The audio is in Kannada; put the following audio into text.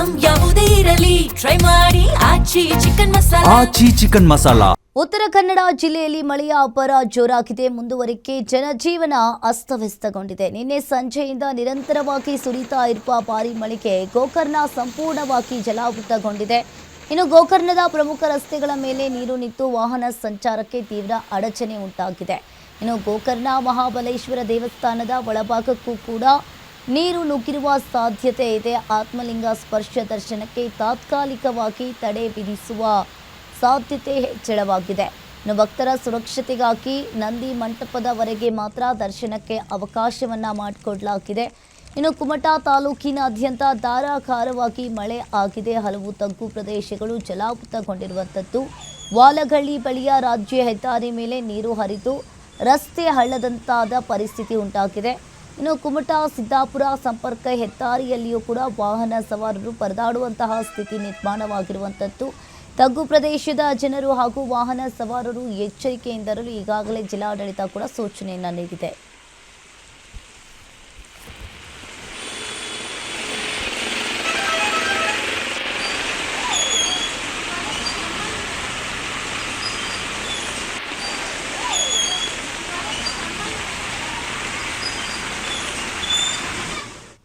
ಐಟಂ ಯಾವುದೇ ಇರಲಿ ಟ್ರೈ ಮಾಡಿ ಆಚಿ ಚಿಕನ್ ಮಸಾಲಾ. ಉತ್ತರ ಕನ್ನಡ ಜಿಲ್ಲೆಯಲ್ಲಿ ಮಳೆಯ ಅಬ್ಬರ ಜೋರಾಗಿದೆ. ಮುಂದುವರಿಕೆ ಜನಜೀವನ ಅಸ್ತವ್ಯಸ್ತಗೊಂಡಿದೆ. ನಿನ್ನೆ ಸಂಜೆಯಿಂದ ನಿರಂತರವಾಗಿ ಸುರಿತಾ ಇರುವ ಭಾರಿ ಮಳೆಗೆ ಗೋಕರ್ಣ ಸಂಪೂರ್ಣವಾಗಿ ಜಲಾವೃತಗೊಂಡಿದೆ. ಇನ್ನು ಗೋಕರ್ಣದ ಪ್ರಮುಖ ರಸ್ತೆಗಳ ಮೇಲೆ ನೀರು ನಿಂತು ವಾಹನ ಸಂಚಾರಕ್ಕೆ ತೀವ್ರ ಅಡಚಣೆ ಉಂಟಾಗಿದೆ. ಇನ್ನು ಗೋಕರ್ಣ ಮಹಾಬಲೇಶ್ವರ ದೇವಸ್ಥಾನದ ಒಳಭಾಗಕ್ಕೂ ಕೂಡ ನೀರು ನುಗ್ಗಿರುವ ಸಾಧ್ಯತೆ ಇದೆ. ಆತ್ಮಲಿಂಗ ಸ್ಪರ್ಶ ದರ್ಶನಕ್ಕೆ ತಾತ್ಕಾಲಿಕವಾಗಿ ತಡೆ ವಿಧಿಸುವ ಸಾಧ್ಯತೆ ಹೆಚ್ಚಳವಾಗಿದೆ. ಇನ್ನು ಭಕ್ತರ ಸುರಕ್ಷತೆಗಾಗಿ ನಂದಿ ಮಂಟಪದವರೆಗೆ ಮಾತ್ರ ದರ್ಶನಕ್ಕೆ ಅವಕಾಶವನ್ನ ಮಾಡಿಕೊಡಲಾಗಿದೆ. ಇನ್ನು ಕುಮಟಾ ತಾಲೂಕಿನಾದ್ಯಂತ ಧಾರಾಕಾರವಾಗಿ ಮಳೆ ಆಗಿದೆ. ಹಲವು ತಗ್ಗು ಪ್ರದೇಶಗಳು ಜಲಾವೃತಗೊಂಡಿರುವಂಥದ್ದು. ವಾಲಗಳ್ಳಿ ಬಳಿಯ ರಾಜ್ಯ ಹೆದ್ದಾರಿ ಮೇಲೆ ನೀರು ಹರಿದು ರಸ್ತೆ ಹಳ್ಳದಂತಾದ ಪರಿಸ್ಥಿತಿ ಉಂಟಾಗಿದೆ. ಇನ್ನು ಕುಮಟಾ ಸಿದ್ದಾಪುರ ಸಂಪರ್ಕ ಹೆದ್ದಾರಿಯಲ್ಲಿಯೂ ಕೂಡ ವಾಹನ ಸವಾರರು ಪರದಾಡುವಂತಹ ಸ್ಥಿತಿ ನಿರ್ಮಾಣವಾಗಿರುವಂಥದ್ದು. ತಗ್ಗು ಪ್ರದೇಶದ ಜನರು ಹಾಗೂ ವಾಹನ ಸವಾರರು ಎಚ್ಚರಿಕೆಯಿಂದಿರಲು ಈಗಾಗಲೇ ಜಿಲ್ಲಾಡಳಿತ ಕೂಡ ಸೂಚನೆಯನ್ನು ನೀಡಿದೆ.